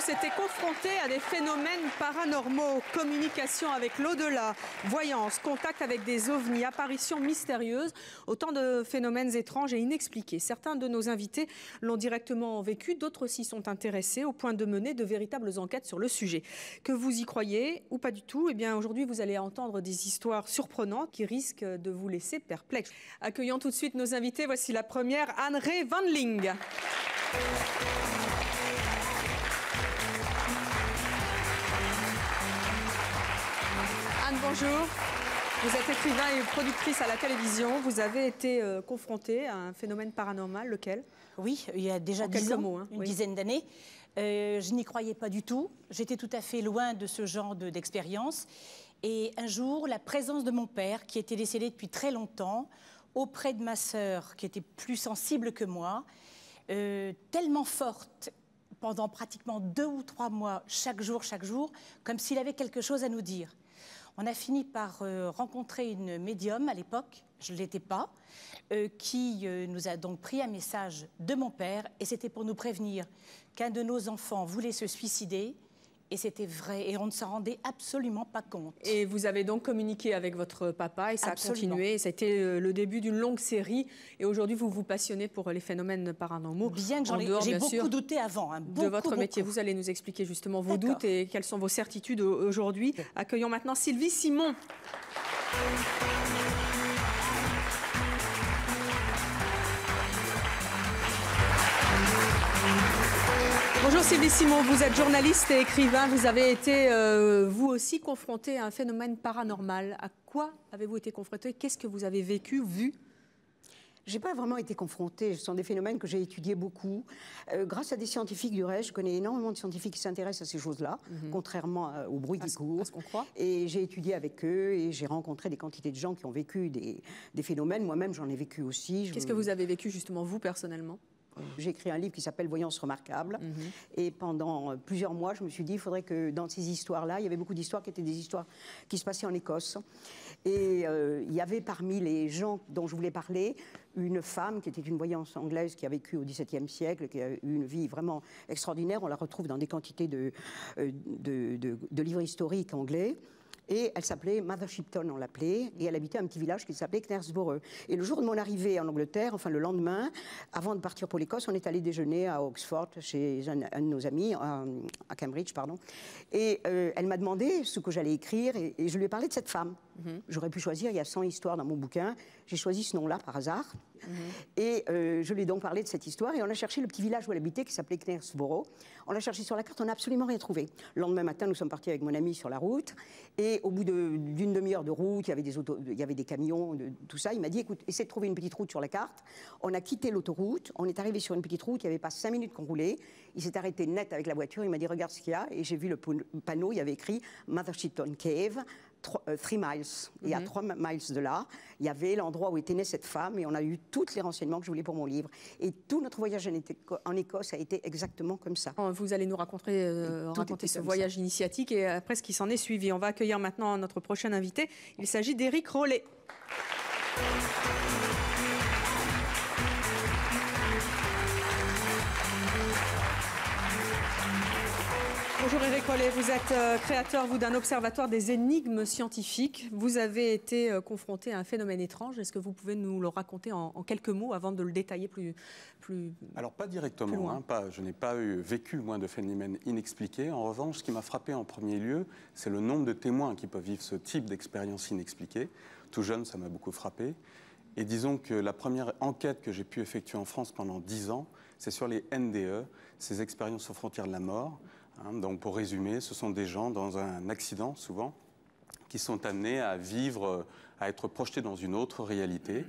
tous été confrontés à des phénomènes paranormaux, communication avec l'au-delà, voyance, contact avec des ovnis, apparitions mystérieuses, autant de phénomènes étranges et inexpliqués. Certains de nos invités l'ont directement vécu, d'autres s'y sont intéressés au point de mener de véritables enquêtes sur le sujet. Que vous y croyez ou pas du tout, eh bien aujourd'hui vous allez entendre des histoires surprenantes qui risquent de vous laisser perplexe. Accueillons tout de suite nos invités. Voici la première, Anne-Ray Wandling. Anne, bonjour. Vous êtes écrivain et productrice à la télévision. Vous avez été confrontée à un phénomène paranormal, lequel? Oui, il y a déjà 10 ans, une dizaine d'années. Je n'y croyais pas du tout. J'étais tout à fait loin de ce genre d'expérience. Et un jour, la présence de mon père, qui était décédé depuis très longtemps, auprès de ma sœur, qui était plus sensible que moi, tellement forte, pendant pratiquement 2 ou 3 mois, chaque jour, comme s'il avait quelque chose à nous dire. On a fini par rencontrer une médium à l'époque, je ne l'étais pas, qui nous a donc pris un message de mon père, et c'était pour nous prévenir qu'un de nos enfants voulait se suicider, et c'était vrai, et on ne s'en rendait absolument pas compte. Et vous avez donc communiqué avec votre papa, et ça a continué, et ça a été le début d'une longue série, et aujourd'hui vous vous passionnez pour les phénomènes paranormaux. Bien que j'ai beaucoup douté avant. De votre métier, vous allez nous expliquer justement vos doutes et quelles sont vos certitudes aujourd'hui. Accueillons maintenant Sylvie Simon. Bonjour Sylvie Simon, vous êtes journaliste et écrivain. Vous avez été, vous aussi, confronté à un phénomène paranormal. À quoi avez-vous été confronté? Qu'est-ce que vous avez vécu, vu? Je n'ai pas vraiment été confrontée. Ce sont des phénomènes que j'ai étudiés beaucoup. Grâce à des scientifiques du reste, je connais énormément de scientifiques qui s'intéressent à ces choses-là, contrairement au bruit qui court. À ce qu'on croit. Et j'ai étudié avec eux et j'ai rencontré des quantités de gens qui ont vécu des phénomènes. Moi-même, j'en ai vécu aussi. Qu'est-ce que vous avez vécu, justement, vous, personnellement? J'ai écrit un livre qui s'appelle Voyance remarquable. Et pendant plusieurs mois, je me suis dit, il faudrait que dans ces histoires-là, il y avait beaucoup d'histoires qui étaient des histoires qui se passaient en Écosse. Et il y avait parmi les gens dont je voulais parler, une femme qui était une voyance anglaise qui a vécu au XVIIe siècle, qui a eu une vie vraiment extraordinaire. On la retrouve dans des quantités de livres historiques anglais. Et elle s'appelait Mother Shipton, on l'appelait, et elle habitait un petit village qui s'appelait Knaresborough. Et le jour de mon arrivée en Angleterre, enfin le lendemain, avant de partir pour l'Écosse, on est allé déjeuner à Oxford, chez un de nos amis, à Cambridge, pardon. Et elle m'a demandé ce que j'allais écrire, et je lui ai parlé de cette femme. J'aurais pu choisir, il y a 100 histoires dans mon bouquin, j'ai choisi ce nom-là par hasard. Et je lui ai donc parlé de cette histoire, et on a cherché le petit village où elle habitait, qui s'appelait Knaresborough. On l'a cherché sur la carte, on n'a absolument rien trouvé. Le lendemain matin, nous sommes partis avec mon ami sur la route, et au bout d'une demi-heure de route, il y avait des camions, tout ça. Il m'a dit, écoute, essaie de trouver une petite route sur la carte. On a quitté l'autoroute, on est arrivé sur une petite route, il n'y avait pas 5 minutes qu'on roulait. Il s'est arrêté net avec la voiture, il m'a dit, regarde ce qu'il y a, et j'ai vu le panneau, il y avait écrit Mother Shipton Cave. 3 miles. Et à 3 miles de là, il y avait l'endroit où était née cette femme, et on a eu tous les renseignements que je voulais pour mon livre. Et tout notre voyage en Écosse a été exactement comme ça. Vous allez nous raconter ce voyage initiatique et après ce qui s'en est suivi. On va accueillir maintenant notre prochain invité. Il s'agit d'Éric Rollet. Bonjour Éric Rollet, vous êtes créateur d'un observatoire des énigmes scientifiques. Vous avez été confronté à un phénomène étrange. Est-ce que vous pouvez nous le raconter en quelques mots avant de le détailler plus Alors pas directement, je n'ai pas vécu moins de phénomènes inexpliqués. En revanche, ce qui m'a frappé en premier lieu, c'est le nombre de témoins qui peuvent vivre ce type d'expérience inexpliquée. Tout jeune, ça m'a beaucoup frappé. Et disons que la première enquête que j'ai pu effectuer en France pendant 10 ans, c'est sur les NDE, ces expériences aux frontières de la mort. Donc pour résumer, ce sont des gens dans un accident souvent qui sont amenés à vivre, à être projetés dans une autre réalité,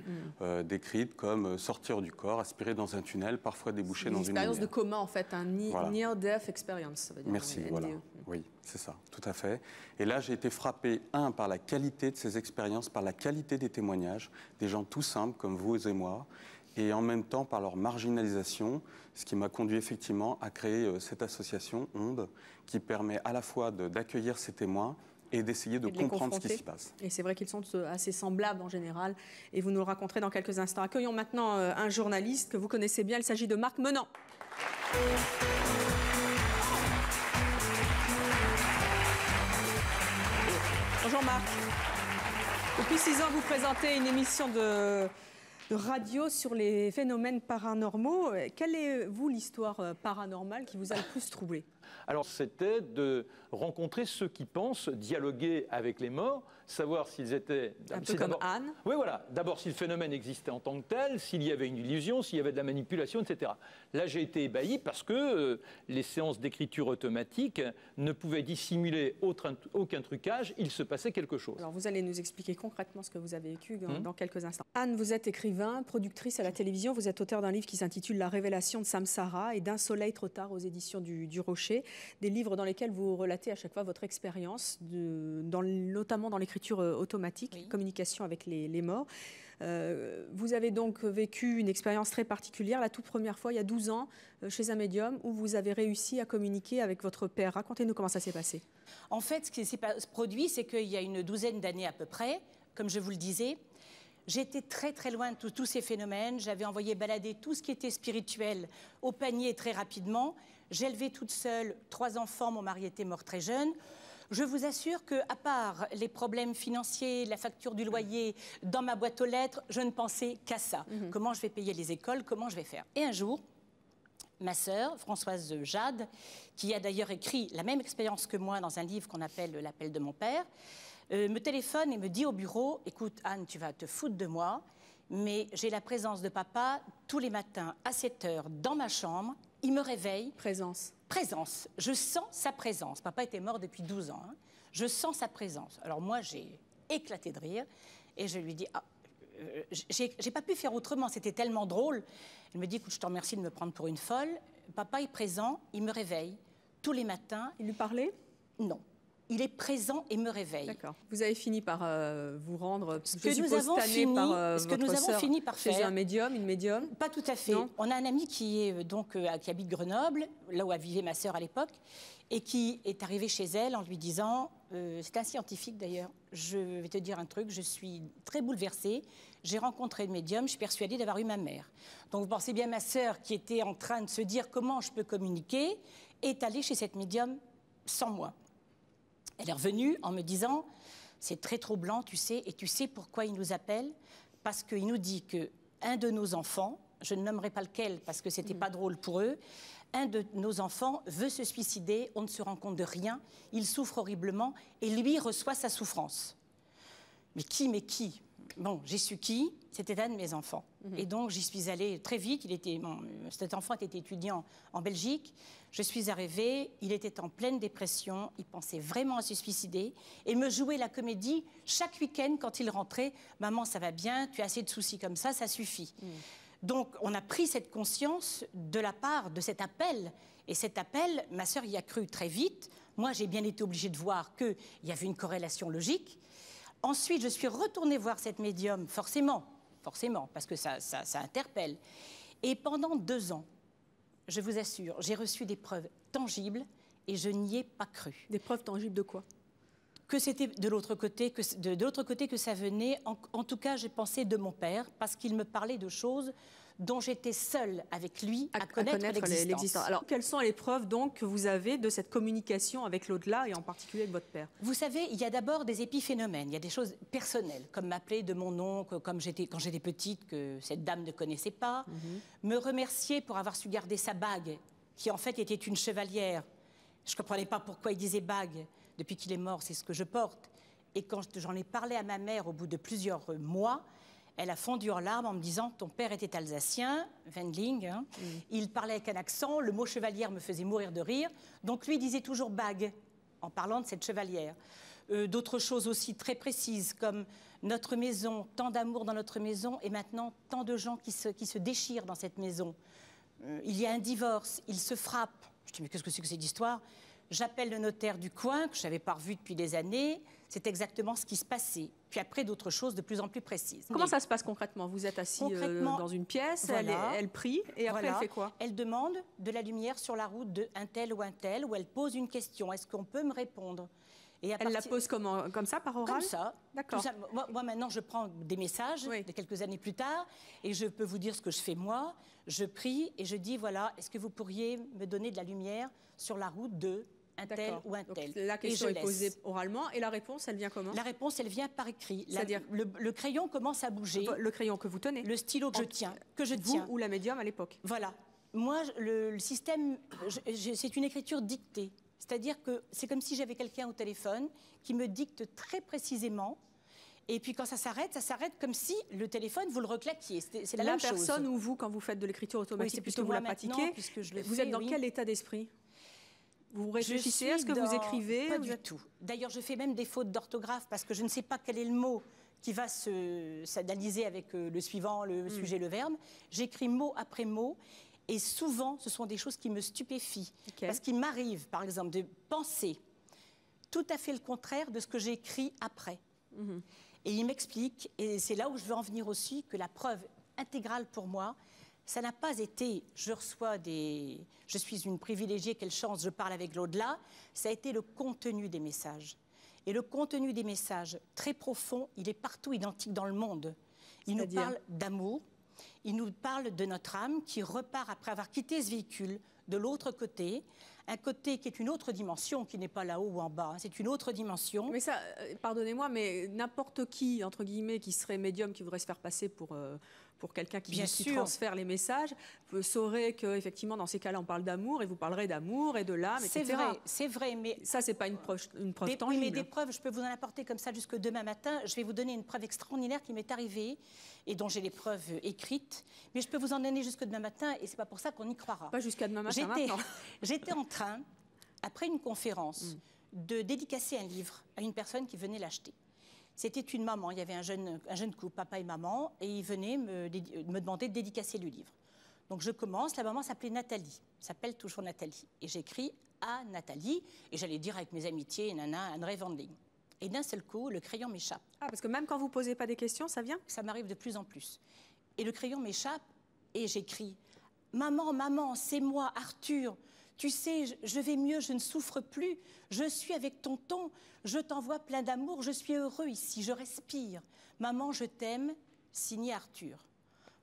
décrite comme sortir du corps, aspirer dans un tunnel, parfois déboucher dans une expérience de coma en fait, un near-death experience. Ça veut dire. Merci, voilà. Oui, c'est ça, tout à fait. Et là, j'ai été frappé, par la qualité de ces expériences, par la qualité des témoignages, des gens tout simples comme vous et moi, et en même temps par leur marginalisation, ce qui m'a conduit effectivement à créer cette association ONDE, qui permet à la fois d'accueillir ces témoins et d'essayer de comprendre ce qui s'y passe. Et c'est vrai qu'ils sont assez semblables en général, et vous nous le raconterez dans quelques instants. Accueillons maintenant un journaliste que vous connaissez bien, il s'agit de Marc Menant. Jean-Marc, depuis 6 ans, vous présentez une émission de radio sur les phénomènes paranormaux. Quelle est, vous, l'histoire paranormale qui vous a le plus troublé? Alors, c'était de rencontrer ceux qui pensent, dialoguer avec les morts, savoir s'ils étaient... Un peu comme Anne. Oui, voilà. D'abord, si le phénomène existait en tant que tel, s'il y avait une illusion, s'il y avait de la manipulation, etc. Là, j'ai été ébahi parce que les séances d'écriture automatique ne pouvaient dissimuler aucun trucage. Il se passait quelque chose. Alors, vous allez nous expliquer concrètement ce que vous avez vécu dans quelques instants. Anne, vous êtes écrivain, productrice à la télévision. Vous êtes auteur d'un livre qui s'intitule « La révélation de Samsara » et d'Un soleil trop tard aux éditions du Rocher. Des livres dans lesquels vous relatez à chaque fois votre expérience, notamment dans l'écriture automatique, communication avec les morts. Vous avez donc vécu une expérience très particulière, la toute première fois, il y a 12 ans, chez un médium, où vous avez réussi à communiquer avec votre père. Racontez-nous comment ça s'est passé. En fait, ce qui s'est produit, c'est qu'il y a une douzaine d'années à peu près, comme je vous le disais, j'étais très très loin de tous ces phénomènes. J'avais envoyé balader tout ce qui était spirituel au panier très rapidement. J'ai élevé toute seule 3 enfants, mon mari était mort très jeune. Je vous assure qu'à part les problèmes financiers, la facture du loyer, dans ma boîte aux lettres, je ne pensais qu'à ça. Comment je vais payer les écoles, comment je vais faire. Et un jour, ma sœur, Françoise Jade, qui a d'ailleurs écrit la même expérience que moi dans un livre qu'on appelle « L'appel de mon père », me téléphone et me dit au bureau « Écoute Anne, tu vas te foutre de moi, mais j'ai la présence de papa tous les matins à 7 h dans ma chambre. Il me réveille. » Présence. Présence. Je sens sa présence. Papa était mort depuis 12 ans. Hein. Je sens sa présence. Alors moi, j'ai éclaté de rire et je lui dis j'ai pas pu faire autrement, c'était tellement drôle. Elle me dit écoute, je te remercie de me prendre pour une folle. Papa est présent, il me réveille tous les matins. Il lui parlait? Non. Il est présent et me réveille. D'accord. Vous avez fini par vous rendre, ce que nous avons fini par faire. Chez un médium, une médium? Pas tout à fait. Non. On a un ami qui est qui habite Grenoble, là où vivait ma sœur à l'époque, et qui est arrivé chez elle en lui disant, c'est un scientifique d'ailleurs, je vais te dire un truc, je suis très bouleversée, j'ai rencontré le médium, je suis persuadée d'avoir eu ma mère. Donc vous pensez bien ma sœur qui était en train de se dire comment je peux communiquer, est allée chez cette médium sans moi. Elle est revenue en me disant « C'est très troublant, tu sais, et tu sais pourquoi il nous appelle? Parce qu'il nous dit qu'un de nos enfants, je ne nommerai pas lequel parce que c'était pas drôle pour eux, un de nos enfants veut se suicider, on ne se rend compte de rien, il souffre horriblement et lui reçoit sa souffrance. » Mais qui? Bon, j'ai su qui, c'était un de mes enfants. Et donc, j'y suis allée très vite. Cet enfant était étudiant en Belgique. Je suis arrivée, il était en pleine dépression, il pensait vraiment à se suicider et me jouait la comédie chaque week-end quand il rentrait. « Maman, ça va bien, tu as assez de soucis comme ça suffit. » Donc, on a pris cette conscience de la part de cet appel. Et cet appel, ma sœur y a cru très vite. Moi, j'ai bien été obligée de voir qu'il y avait une corrélation logique. Ensuite, je suis retournée voir cette médium, forcément, parce que ça interpelle. Et pendant 2 ans, je vous assure, j'ai reçu des preuves tangibles et je n'y ai pas cru. Des preuves tangibles de quoi? Que c'était de l'autre côté, que ça venait, en tout cas, j'ai pensé de mon père, parce qu'il me parlait de choses dont j'étais seule avec lui à connaître l'existence. Alors, quelles sont les preuves donc que vous avez de cette communication avec l'au-delà et en particulier avec votre père? Vous savez, il y a d'abord des épiphénomènes, il y a des choses personnelles, comme m'appeler de mon nom, quand j'étais petite, que cette dame ne connaissait pas, me remercier pour avoir su garder sa bague, qui en fait était une chevalière. Je ne comprenais pas pourquoi il disait bague. Depuis qu'il est mort, c'est ce que je porte. Et quand j'en ai parlé à ma mère au bout de plusieurs mois, elle a fondu en larmes en me disant « Ton père était alsacien, Wendling, hein. Il parlait avec un accent, le mot chevalière me faisait mourir de rire. Donc lui, il disait toujours bague, en parlant de cette chevalière. » D'autres choses aussi très précises, comme notre maison, tant d'amour dans notre maison, et maintenant tant de gens qui se déchirent dans cette maison. Il y a un divorce, ils se frappent. Je dis « Mais qu'est-ce que c'est que cette histoire ?» J'appelle le notaire du coin, que je n'avais pas revu depuis des années. C'est exactement ce qui se passait. Puis après, d'autres choses de plus en plus précises. Comment ça se passe concrètement? Vous êtes assis dans une pièce, voilà. elle prie, et après elle fait quoi? Elle demande de la lumière sur la route de un tel, ou elle pose une question. Est-ce qu'on peut me répondre? Et elle la pose comme ça, par oral? Comme ça. D'accord. Moi, maintenant, je prends des messages de quelques années plus tard, et je peux vous dire ce que je fais moi. Je prie et je dis, voilà, est-ce que vous pourriez me donner de la lumière sur la route de un tel ou un tel. Donc, la question est posée oralement et la réponse, elle vient comment? La réponse, elle vient par écrit. C'est-à-dire le crayon commence à bouger. Le crayon que vous tenez? Le stylo que je tiens. Vous ou la médium à l'époque? Voilà. Moi, le système, c'est une écriture dictée. C'est-à-dire que c'est comme si j'avais quelqu'un au téléphone qui me dicte très précisément. Et puis quand ça s'arrête comme si le téléphone, vous le reclaquiez. C'est la même chose. La personne ou vous, quand vous faites de l'écriture automatique, puisque vous la pratiquez, vous êtes dans quel état d'esprit? Vous réfléchissez à ce que vous écrivez? Pas du tout. D'ailleurs, je fais même des fautes d'orthographe parce que je ne sais pas quel est le mot qui va s'analyser avec le suivant, le sujet, le verbe. J'écris mot après mot. Et souvent, ce sont des choses qui me stupéfient. Parce qu'il m'arrive, par exemple, de penser tout à fait le contraire de ce que j'ai écrit après. Et il m'explique, et c'est là où je veux en venir aussi, que la preuve intégrale pour moi, ça n'a pas été, je suis une privilégiée, quelle chance, je parle avec l'au-delà, ça a été le contenu des messages. Et le contenu des messages, très profond, il est partout identique dans le monde. Il nous parle d'amour, il nous parle de notre âme qui repart après avoir quitté ce véhicule de l'autre côté, un côté qui est une autre dimension, qui n'est pas là-haut ou en bas, hein, c'est une autre dimension. Mais ça, pardonnez-moi, mais n'importe qui, entre guillemets, qui serait médium, qui voudrait se faire passer pour quelqu'un qui transfère les messages, saurait qu'effectivement, dans ces cas-là, on parle d'amour, et vous parlerez d'amour et de l'âme, etc. C'est vrai, mais... Ça, c'est pas une preuve tangible. Oui, mais des preuves, je peux vous en apporter comme ça jusque demain matin. Je vais vous donner une preuve extraordinaire qui m'est arrivée, et dont j'ai les preuves écrites, mais je peux vous en donner jusque demain matin, et c'est pas pour ça qu'on y croira. Pas jusqu'à demain matin, maintenant. J'étais en train, après une conférence, de dédicacer un livre à une personne qui venait l'acheter. C'était une maman, il y avait un jeune couple, papa et maman, et ils venaient me demander de dédicacer le livre. Donc je commence, la maman s'appelait Nathalie, s'appelle toujours Nathalie. Et j'écris à Nathalie, et j'allais dire avec mes amitiés, nana, André Vandling. Et d'un seul coup, le crayon m'échappe. Ah, parce que même quand vous ne posez pas des questions, ça vient? Ça m'arrive de plus en plus. Et le crayon m'échappe, et j'écris « Maman, maman, c'est moi, Arthur. Tu sais, je vais mieux, je ne souffre plus. Je suis avec tonton, je t'envoie plein d'amour, je suis heureux ici, je respire. Maman, je t'aime, signé Arthur. »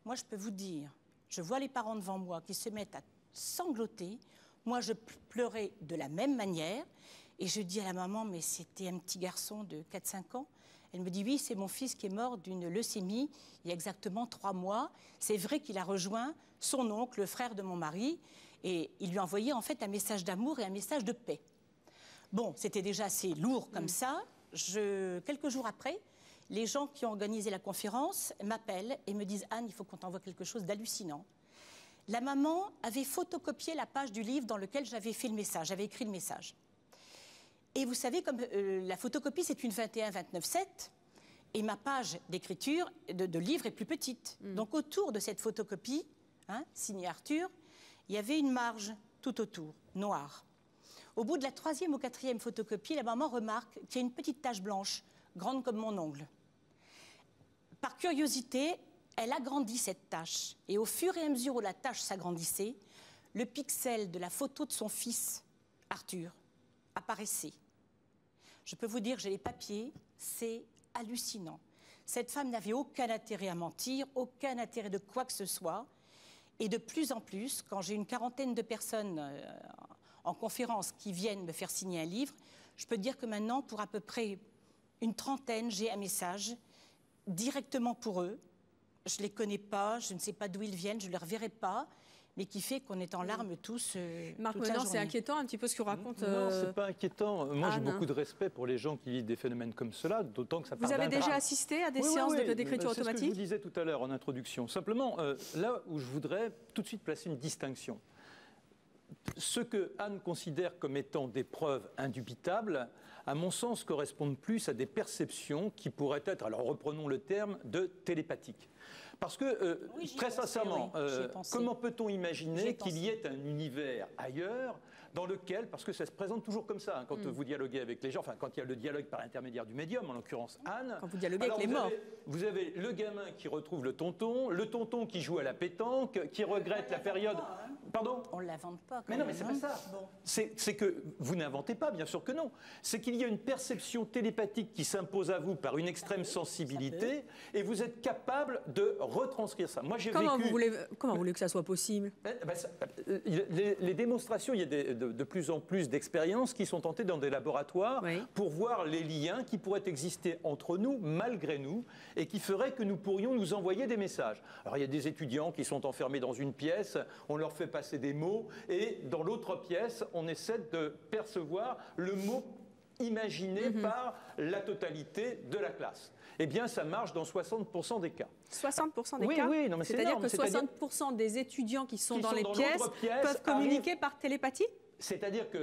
Moi, je peux vous dire, je vois les parents devant moi qui se mettent à sangloter. Moi, je pleurais de la même manière. Et je dis à la maman, mais c'était un petit garçon de 4-5 ans. Elle me dit, oui, c'est mon fils qui est mort d'une leucémie il y a exactement 3 mois. C'est vrai qu'il a rejoint son oncle, le frère de mon mari, et il lui a envoyé en fait un message d'amour et un message de paix. Bon, c'était déjà assez lourd comme ça. Quelques jours après, les gens qui ont organisé la conférence m'appellent et me disent, Anne, il faut qu'on t'envoie quelque chose d'hallucinant. La maman avait photocopié la page du livre dans lequel j'avais fait le message, j'avais écrit le message. Et vous savez, comme la photocopie, c'est une 21-29-7, et ma page d'écriture, de livre, est plus petite. Donc autour de cette photocopie, hein, signée Arthur, il y avait une marge tout autour, noire. Au bout de la 3e ou 4e photocopie, la maman remarque qu'il y a une petite tache blanche, grande comme mon ongle. Par curiosité, elle agrandit cette tache. Et au fur et à mesure où la tache s'agrandissait, le pixel de la photo de son fils, Arthur, apparaissait. Je peux vous dire, j'ai les papiers, c'est hallucinant. Cette femme n'avait aucun intérêt à mentir, aucun intérêt de quoi que ce soit. Et de plus en plus, quand j'ai une 40aine de personnes en conférence qui viennent me faire signer un livre, je peux dire que maintenant, pour à peu près une 30aine, j'ai un message directement pour eux. Je ne les connais pas, je ne sais pas d'où ils viennent, je ne les reverrai pas, mais qui fait qu'on est en larmes tous. Marc Menant, c'est inquiétant un petit peu ce que raconte. Non, c'est pas inquiétant. Moi, j'ai beaucoup de respect pour les gens qui vivent des phénomènes comme cela, d'autant que ça part. Vous avez déjà assisté à des séances d'écriture automatique? C'est ce que je vous disais tout à l'heure en introduction. Simplement, là où je voudrais tout de suite placer une distinction. Ce que Anne considère comme étant des preuves indubitables, à mon sens, correspondent plus à des perceptions qui pourraient être, alors reprenons le terme, de télépathiques. Parce que, très sincèrement, comment peut-on imaginer qu'il y ait un univers ailleurs dans lequel, parce que ça se présente toujours comme ça, hein, quand vous dialoguez avec les gens, enfin quand il y a le dialogue par intermédiaire du médium, en l'occurrence Anne. Quand vous dialoguez avec les morts. Vous avez le gamin qui retrouve le tonton qui joue à la pétanque, qui regrette la période... Pardon ? On ne l'invente pas. Mais non, mais c'est pas ça. Bon. C'est que vous n'inventez pas, bien sûr que non. C'est qu'il y a une perception télépathique qui s'impose à vous par une extrême sensibilité, et vous êtes capable de retranscrire ça. Moi, j'ai vécu... Comment vous voulez que ça soit possible? Les démonstrations, il y a de plus en plus d'expériences qui sont tentées dans des laboratoires pour voir les liens qui pourraient exister entre nous, malgré nous, et qui feraient que nous pourrions nous envoyer des messages. Alors, il y a des étudiants qui sont enfermés dans une pièce, on leur fait passer des mots, et dans l'autre pièce, on essaie de percevoir le mot imaginé par la totalité de la classe. Eh bien, ça marche dans 60% des cas. 60% des cas? Oui, non, mais c'est C'est-à-dire que 60% des étudiants qui sont dans les pièces peuvent communiquer par télépathie? C'est-à-dire que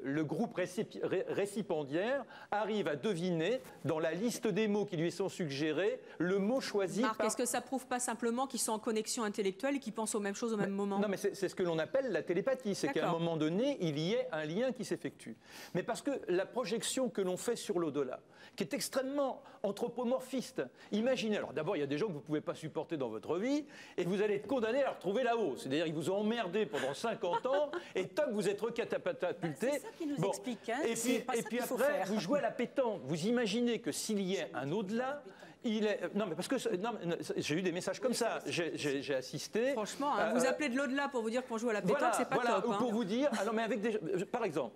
le groupe récipiendaire arrive à deviner, dans la liste des mots qui lui sont suggérés, le mot choisi. Marc, est-ce que ça prouve pas simplement qu'ils sont en connexion intellectuelle et qu'ils pensent aux mêmes choses au même moment? Non, mais c'est ce que l'on appelle la télépathie. C'est qu'à un moment donné, il y ait un lien qui s'effectue. Mais parce que la projection que l'on fait sur l'au-delà, qui est extrêmement anthropomorphiste, imaginez, alors d'abord, il y a des gens que vous ne pouvez pas supporter dans votre vie, et vous allez être condamné à les retrouver là-haut. C'est-à-dire qu'ils vous ont emmerdé pendant 50 ans, et toc, vous êtes recatapulté. C'est ça qui nous explique. Hein, et puis après, vous jouez à la pétanque. Vous imaginez que s'il y a un au-delà, il est... Non, mais parce que j'ai eu des messages comme ça. J'ai assisté. Franchement, vous appelez de l'au-delà pour vous dire qu'on joue à la pétanque, c'est pas top. Ou pour vous dire, alors, mais avec par exemple,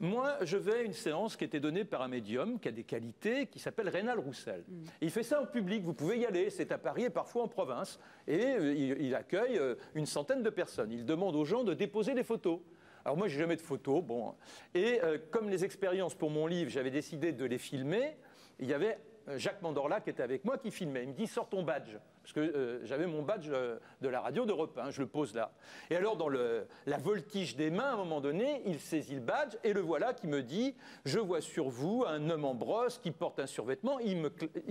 moi, je vais à une séance qui était donnée par un médium qui a des qualités, qui s'appelle Rénal Roussel. Il fait ça en public, vous pouvez y aller, c'est à Paris et parfois en province. Et il accueille une centaine de personnes. Il demande aux gens de déposer des photos. Alors moi, j'ai jamais de photos, bon. Et comme les expériences pour mon livre, j'avais décidé de les filmer, il y avait Jacques Mandorla qui était avec moi qui filmait. Il me dit, sors ton badge. Parce que j'avais mon badge de la radio d'Europe 1, je le pose là. Et alors, dans la voltige des mains, à un moment donné, il saisit le badge et le voilà qui me dit, je vois sur vous un homme en brosse qui porte un survêtement. Il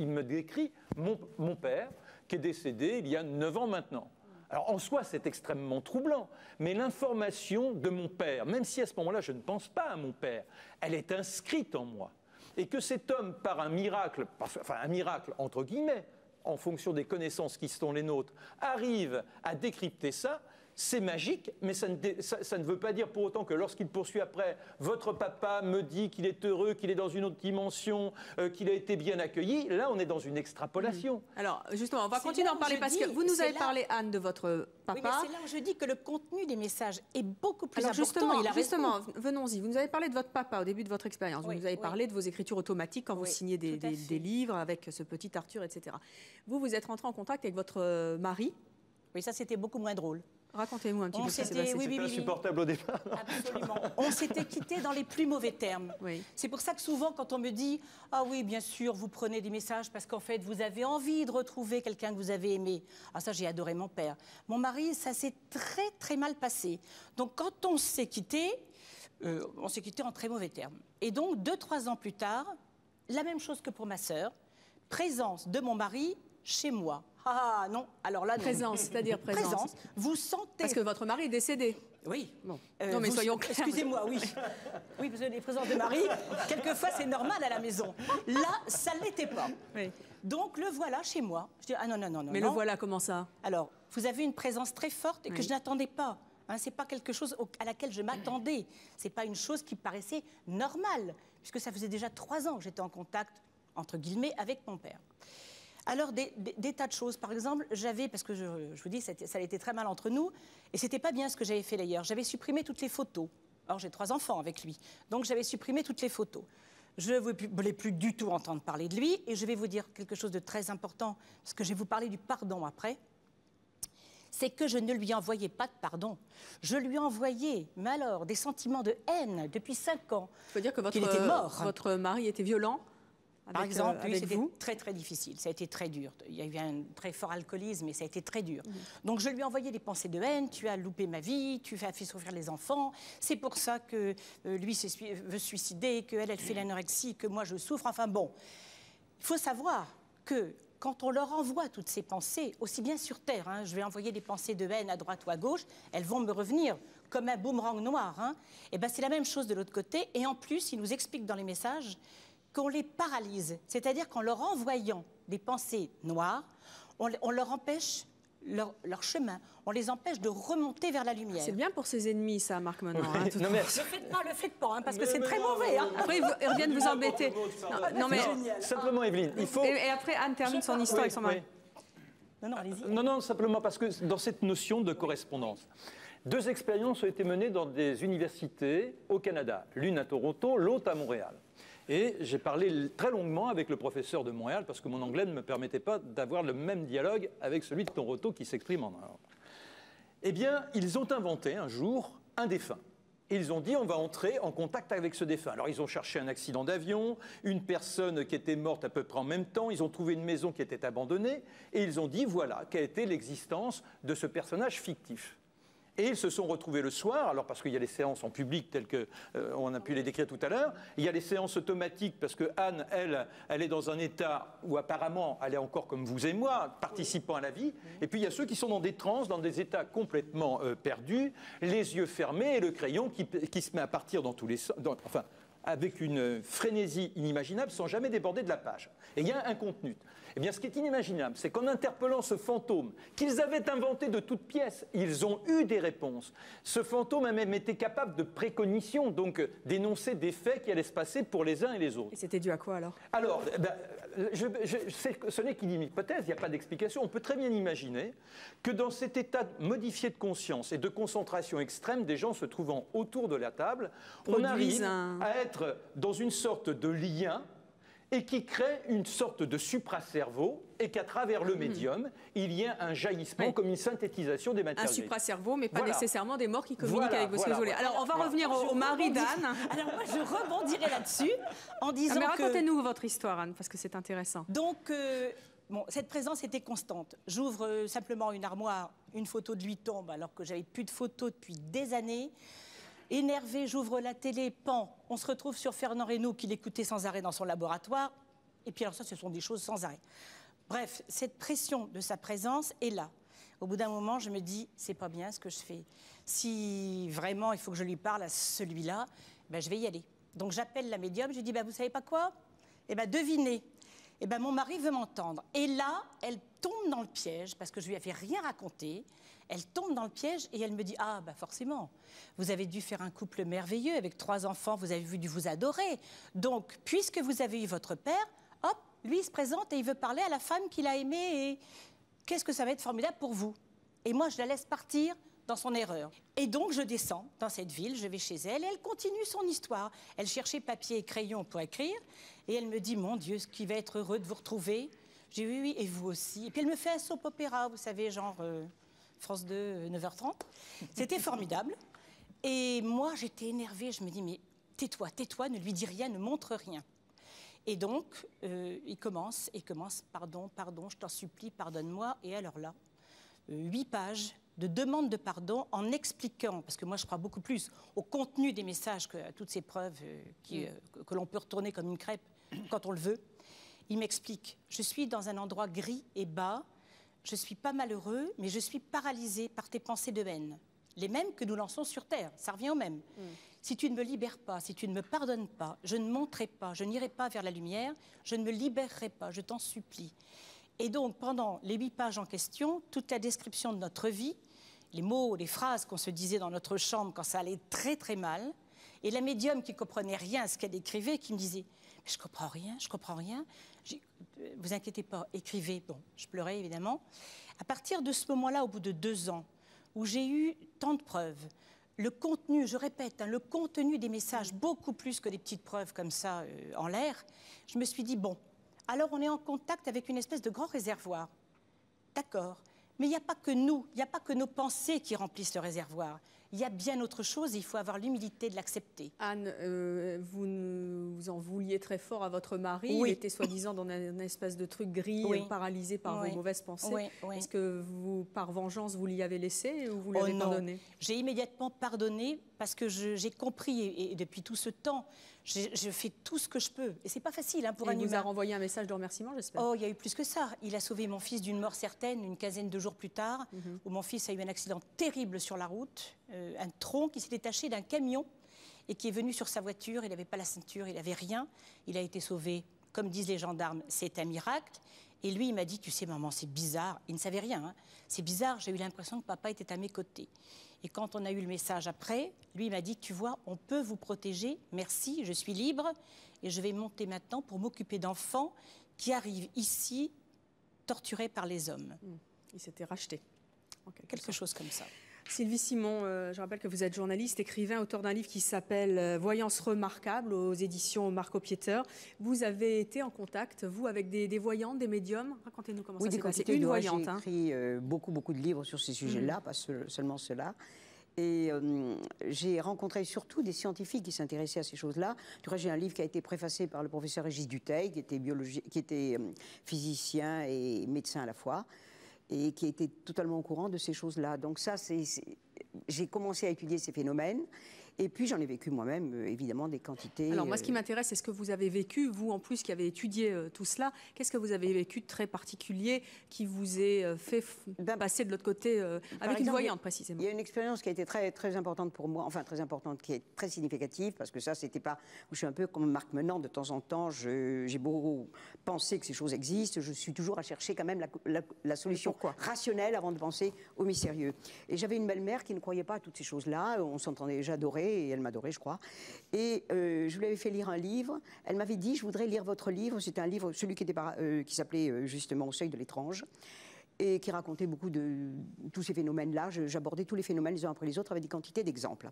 me décrit mon père qui est décédé il y a 9 ans maintenant. Alors en soi, c'est extrêmement troublant, mais l'information de mon père, même si à ce moment-là, je ne pense pas à mon père, elle est inscrite en moi. Et que cet homme, par un miracle, enfin un miracle entre guillemets, en fonction des connaissances qui sont les nôtres, arrive à décrypter ça, c'est magique, mais ça ne veut pas dire pour autant que lorsqu'il poursuit après, votre papa me dit qu'il est heureux, qu'il est dans une autre dimension, qu'il a été bien accueilli, là on est dans une extrapolation. Alors justement, on va continuer à en parler parce que vous nous avez parlé, Anne, de votre papa. Oui, mais c'est là où je dis que le contenu des messages est beaucoup plus important. Justement, venons-y. Vous nous avez parlé de votre papa au début de votre expérience. Vous nous avez parlé de vos écritures automatiques quand vous signez des livres avec ce petit Arthur, etc. Vous êtes rentré en contact avec votre mari. Oui, ça c'était beaucoup moins drôle. Racontez-moi un petit peu ce qui s'est passé. C'était insupportable au départ. Absolument. On s'était quittés dans les plus mauvais termes. C'est pour ça que souvent, quand on me dit « Ah oui, bien sûr, vous prenez des messages parce qu'en fait, vous avez envie de retrouver quelqu'un que vous avez aimé. » Ah ça, j'ai adoré mon père. Mon mari, ça s'est très, très mal passé. Donc, quand on s'est quittés en très mauvais termes. Et donc, 2-3 ans plus tard, la même chose que pour ma sœur, présence de mon mari chez moi. Ah non, alors là... Présence, c'est-à-dire présence. Vous sentez... Parce que votre mari est décédé. Oui. Bon. Non mais soyons clairs. Excusez-moi, oui. Oui, parce que les présences de mari, quelquefois c'est normal à la maison. Là, ça ne l'était pas. Oui. Donc le voilà chez moi. Je dis, ah non, non, non, non. Mais le voilà, comment ça? Alors, vous avez une présence très forte et que je n'attendais pas. Hein, c'est pas quelque chose à laquelle je m'attendais. C'est pas une chose qui paraissait normale, puisque ça faisait déjà 3 ans que j'étais en contact, entre guillemets, avec mon père. Alors, des tas de choses. Par exemple, parce que je vous dis, ça a été très mal entre nous, et c'était pas bien ce que j'avais fait d'ailleurs. J'avais supprimé toutes les photos. Alors, j'ai 3 enfants avec lui, donc j'avais supprimé toutes les photos. Je ne voulais plus du tout entendre parler de lui, et je vais vous dire quelque chose de très important, parce que je vais vous parler du pardon après. C'est que je ne lui envoyais pas de pardon. Je lui envoyais, mais alors, des sentiments de haine depuis 5 ans. Il faut dire que qu'il était mort. Votre mari était violent? Par exemple, c'était très très difficile, ça a été très dur. Il y a eu un très fort alcoolisme et ça a été très dur. Donc je lui envoyais des pensées de haine, tu as loupé ma vie, tu as fait souffrir les enfants, c'est pour ça que lui veut se suicider, qu'elle fait l'anorexie, que moi je souffre, enfin bon. Il faut savoir que quand on leur envoie toutes ces pensées, aussi bien sur Terre, hein, je vais envoyer des pensées de haine à droite ou à gauche, elles vont me revenir comme un boomerang noir. Hein, et ben c'est la même chose de l'autre côté, et en plus, ils nous expliquent dans les messages qu'on les paralyse, c'est-à-dire qu'en leur envoyant des pensées noires, on leur empêche leur chemin, on les empêche de remonter vers la lumière. C'est bien pour ses ennemis, ça, Marc Menant. Hein, non, mais... Le faites pas, hein, parce que c'est très mauvais. Hein. Après, ils reviennent vous embêter. Non, mais simplement, Evelyne, il faut... Et après, Anne termine son histoire avec son mari. Non, allez-y. Non, simplement parce que dans cette notion de correspondance, 2 expériences ont été menées dans des universités au Canada, l'une à Toronto, l'autre à Montréal. Et j'ai parlé très longuement avec le professeur de Montréal parce que mon anglais ne me permettait pas d'avoir le même dialogue avec celui de Toronto qui s'exprime en anglais. Eh bien, ils ont inventé un jour un défunt. Ils ont dit on va entrer en contact avec ce défunt. Alors ils ont cherché un accident d'avion, une personne qui était morte à peu près en même temps, ils ont trouvé une maison qui était abandonnée et ils ont dit voilà quelle était l'existence de ce personnage fictif. Et ils se sont retrouvés le soir, alors parce qu'il y a les séances en public telles qu'on a pu les décrire tout à l'heure, il y a les séances automatiques parce que Anne, elle est dans un état où apparemment elle est encore comme vous et moi, participant à la vie, et puis il y a ceux qui sont dans des transes, dans des états complètement perdus, les yeux fermés et le crayon qui se met à partir dans tous les sens, enfin avec une frénésie inimaginable sans jamais déborder de la page. Et il y a un contenu. Eh bien, ce qui est inimaginable, c'est qu'en interpellant ce fantôme, qu'ils avaient inventé de toutes pièces, ils ont eu des réponses. Ce fantôme a même été capable de précognition, donc d'énoncer des faits qui allaient se passer pour les uns et les autres. Et c'était dû à quoi alors? Alors, ce n'est qu'une hypothèse, il n'y a pas d'explication. On peut très bien imaginer que dans cet état modifié de conscience et de concentration extrême, des gens se trouvant autour de la table, on arrive à être dans une sorte de lien et qui crée une sorte de supracerveau et qu'à travers le médium, il y a un jaillissement comme une synthétisation des matières grises. Un supracerveau, mais pas nécessairement des morts qui communiquent avec vos isolés. Alors, on va revenir au mari d'Anne. Alors, moi, je rebondirai là-dessus en disant mais racontez-nous votre histoire, Anne, parce que c'est intéressant. Donc, bon, cette présence était constante. J'ouvre simplement une armoire, une photo de lui tombe, alors que j'avais plus de photos depuis des années. Énervé, j'ouvre la télé, pan, on se retrouve sur Fernand Reynaud qui l'écoutait sans arrêt dans son laboratoire. Et puis alors ça, ce sont des choses sans arrêt. Bref, cette pression de sa présence est là. Au bout d'un moment, je me dis, c'est pas bien ce que je fais. Si vraiment il faut que je lui parle à celui-là, ben, je vais y aller. Donc j'appelle la médium, je lui dis, ben, vous savez pas quoi? Eh ben, devinez. Eh ben, mon mari veut m'entendre. Et là, elle tombe dans le piège, parce que je lui avais rien raconté. Elle tombe dans le piège et elle me dit « Ah, bah forcément, vous avez dû faire un couple merveilleux avec 3 enfants, vous avez dû vous adorer. Donc, puisque vous avez eu votre père, hop, lui, il se présente et il veut parler à la femme qu'il a aimée et qu'est-ce que ça va être formidable pour vous ?» Et moi, je la laisse partir dans son erreur. Et donc, je descends dans cette ville, je vais chez elle et elle continue son histoire. Elle cherchait papier et crayon pour écrire et elle me dit « Mon Dieu, ce qui va être heureux de vous retrouver. » J'ai dit « Oui, oui, et vous aussi. » Et puis, elle me fait un soap opéra, vous savez, genre... France 2, 9h30. C'était formidable. Et moi, j'étais énervée. Je me dis, mais tais-toi, tais-toi, ne lui dis rien, ne montre rien. Et donc, il commence, pardon, pardon, je t'en supplie, pardonne-moi. Et alors là, 8 pages de demande de pardon en expliquant, parce que moi, je crois beaucoup plus au contenu des messages que à toutes ces preuves que l'on peut retourner comme une crêpe quand on le veut. Il m'explique, je suis dans un endroit gris et bas. Je ne suis pas malheureux, mais je suis paralysé par tes pensées de haine. Les mêmes que nous lançons sur Terre, ça revient au même. Si tu ne me libères pas, si tu ne me pardonnes pas, je ne monterai pas, je n'irai pas vers la lumière, je ne me libérerai pas, je t'en supplie. Et donc, pendant les 8 pages en question, toute la description de notre vie, les mots, les phrases qu'on se disait dans notre chambre quand ça allait très très mal, et la médium qui ne comprenait rien à ce qu'elle écrivait, qui me disait « Je ne comprends rien, je ne comprends rien ». Vous inquiétez pas, écrivez. Bon, je pleurais évidemment. À partir de ce moment-là, au bout de 2 ans, où j'ai eu tant de preuves, le contenu, je répète, le contenu des messages, beaucoup plus que des petites preuves comme ça en l'air, je me suis dit, bon, alors on est en contact avec une espèce de grand réservoir. D'accord, mais il n'y a pas que nous, il n'y a pas que nos pensées qui remplissent le réservoir. Il y a bien autre chose et il faut avoir l'humilité de l'accepter. Anne, vous en vouliez très fort à votre mari. Oui. Il était soi-disant dans un espèce de truc gris, paralysé par vos mauvaises pensées. Oui. Est-ce que vous, par vengeance, vous l'y avez laissé ou vous l'avez pardonné? J'ai immédiatement pardonné parce que j'ai compris et depuis tout ce temps, je fais tout ce que je peux. Et c'est pas facile pour un humain. Il vous a renvoyé un message de remerciement, j'espère? Oh, il y a eu plus que ça. Il a sauvé mon fils d'une mort certaine une quinzaine de jours plus tard, où mon fils a eu un accident terrible sur la route, un tronc qui s'est détaché d'un camion et qui est venu sur sa voiture. Il n'avait pas la ceinture, il n'avait rien. Il a été sauvé, comme disent les gendarmes, c'est un miracle. Et lui, il m'a dit, tu sais maman, c'est bizarre. Il ne savait rien. C'est bizarre, j'ai eu l'impression que papa était à mes côtés. Et quand on a eu le message après, lui, il m'a dit, tu vois, on peut vous protéger, merci, je suis libre. Et je vais monter maintenant pour m'occuper d'enfants qui arrivent ici, torturés par les hommes. Il s'était racheté. Quelque chose comme ça. Sylvie Simon, je rappelle que vous êtes journaliste, écrivain, auteur d'un livre qui s'appelle « Voyance remarquable » aux éditions Marco Pieter. Vous avez été en contact, vous, avec des voyantes, des médiums. Racontez-nous comment ça s'est passé. Une voyante. J'ai écrit beaucoup de livres sur ces sujets-là, pas seulement ceux-là. Et j'ai rencontré surtout des scientifiques qui s'intéressaient à ces choses-là. Du coup, j'ai un livre qui a été préfacé par le professeur Régis Dutheil, qui était physicien et médecin à la fois, et qui était totalement au courant de ces choses-là. Donc ça, j'ai commencé à étudier ces phénomènes. Et puis j'en ai vécu moi-même, évidemment, des quantités. Alors moi, ce qui m'intéresse, c'est ce que vous avez vécu, vous en plus qui avez étudié tout cela. Qu'est-ce que vous avez vécu de très particulier qui vous est fait passer de l'autre côté avec une voyante, précisément? Il y a une expérience qui a été très, très importante pour moi, enfin très importante, qui est très significative, parce que ça, c'était pas... Je suis un peu comme Marc Menant, de temps en temps, j'ai beau penser que ces choses existent, je suis toujours à chercher quand même la solution rationnelle avant de penser au mystérieux. Et j'avais une belle-mère qui ne croyait pas à toutes ces choses-là, on s'entendait, j'adorais, et elle m'adorait, je crois. Et je lui avais fait lire un livre. Elle m'avait dit, je voudrais lire votre livre. C'était un livre, celui qui s'appelait justement Au seuil de l'étrange, et qui racontait beaucoup de tous ces phénomènes-là. J'abordais tous les phénomènes les uns après les autres avec des quantités d'exemples.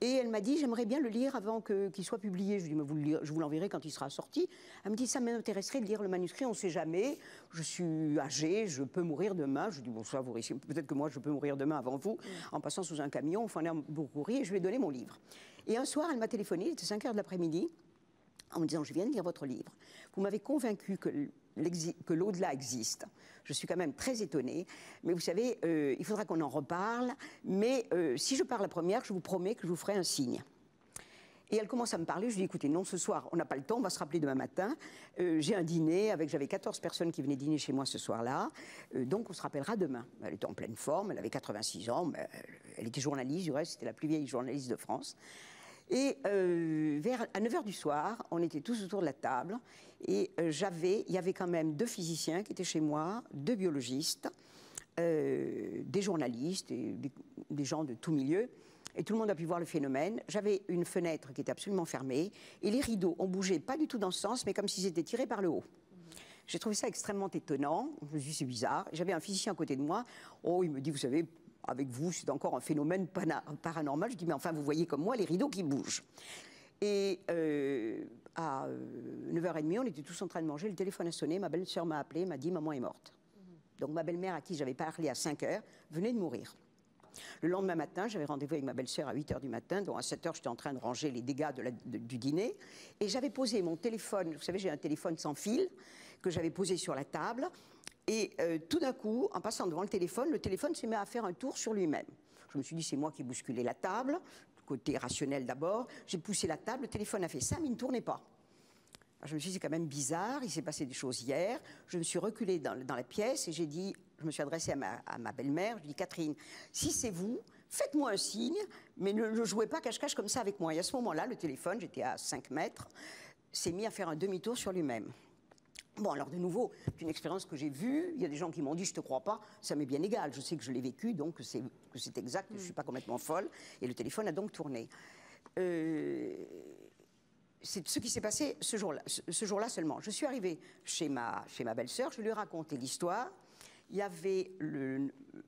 Et elle m'a dit, j'aimerais bien le lire avant qu'il soit publié. Je lui ai dit, je vous l'enverrai quand il sera sorti. Elle me dit, ça m'intéresserait de lire le manuscrit, on ne sait jamais. Je suis âgée, je peux mourir demain. Je lui ai dit, bon, ça, vous risquez. Peut-être que moi, je peux mourir demain avant vous, en passant sous un camion, enfin, beaucoup courir, et je lui ai donné mon livre. Et un soir, elle m'a téléphoné, il était 5 heures de l'après-midi, en me disant, je viens de lire votre livre. Vous m'avez convaincu que l'au-delà existe. Je suis quand même très étonnée, mais vous savez, il faudra qu'on en reparle, mais si je pars la première, je vous promets que je vous ferai un signe. Et elle commence à me parler, je lui dis, écoutez, non, ce soir, on n'a pas le temps, on va se rappeler demain matin, j'ai un dîner, j'avais 14 personnes qui venaient dîner chez moi ce soir-là, donc on se rappellera demain. Elle était en pleine forme, elle avait 86 ans, mais elle était journaliste, du reste, c'était la plus vieille journaliste de France. Et à 9h du soir, on était tous autour de la table, et il y avait quand même 2 physiciens qui étaient chez moi, 2 biologistes, des journalistes, et des gens de tout milieu, et tout le monde a pu voir le phénomène. J'avais une fenêtre qui était absolument fermée, et les rideaux ont bougé, pas du tout dans ce sens, mais comme s'ils étaient tirés par le haut. J'ai trouvé ça extrêmement étonnant, je me suis dit, c'est bizarre. J'avais un physicien à côté de moi, il me dit, vous savez, avec vous, c'est encore un phénomène paranormal. Je dis, mais enfin, vous voyez comme moi les rideaux qui bougent. Et à 9h30, on était tous en train de manger, le téléphone a sonné, ma belle-sœur m'a appelé, m'a dit, maman est morte. Donc ma belle-mère, à qui j'avais parlé à 5h, venait de mourir. Le lendemain matin, j'avais rendez-vous avec ma belle-sœur à 8h du matin, donc à 7h, j'étais en train de ranger les dégâts du dîner, et j'avais posé mon téléphone, vous savez, j'ai un téléphone sans fil, que j'avais posé sur la table, et tout d'un coup, en passant devant le téléphone s'est mis à faire un tour sur lui-même. Je me suis dit, c'est moi qui ai bousculé la table, côté rationnel d'abord, j'ai poussé la table, le téléphone a fait ça, mais il ne tournait pas. Alors je me suis dit, c'est quand même bizarre, il s'est passé des choses hier. Je me suis reculée dans la pièce et je me suis adressée à ma belle-mère, je lui ai dit, Catherine, si c'est vous, faites-moi un signe, mais ne jouez pas cache-cache comme ça avec moi. Et à ce moment-là, le téléphone, j'étais à 5 mètres, s'est mis à faire un demi-tour sur lui-même. Bon, alors de nouveau, c'est une expérience que j'ai vue. Il y a des gens qui m'ont dit, je ne te crois pas. Ça m'est bien égal. Je sais que je l'ai vécu, donc que c'est exact, que je ne suis pas complètement folle. Et le téléphone a donc tourné. C'est ce qui s'est passé ce jour-là seulement. Je suis arrivée chez ma belle-sœur, je lui ai raconté l'histoire. Il y avait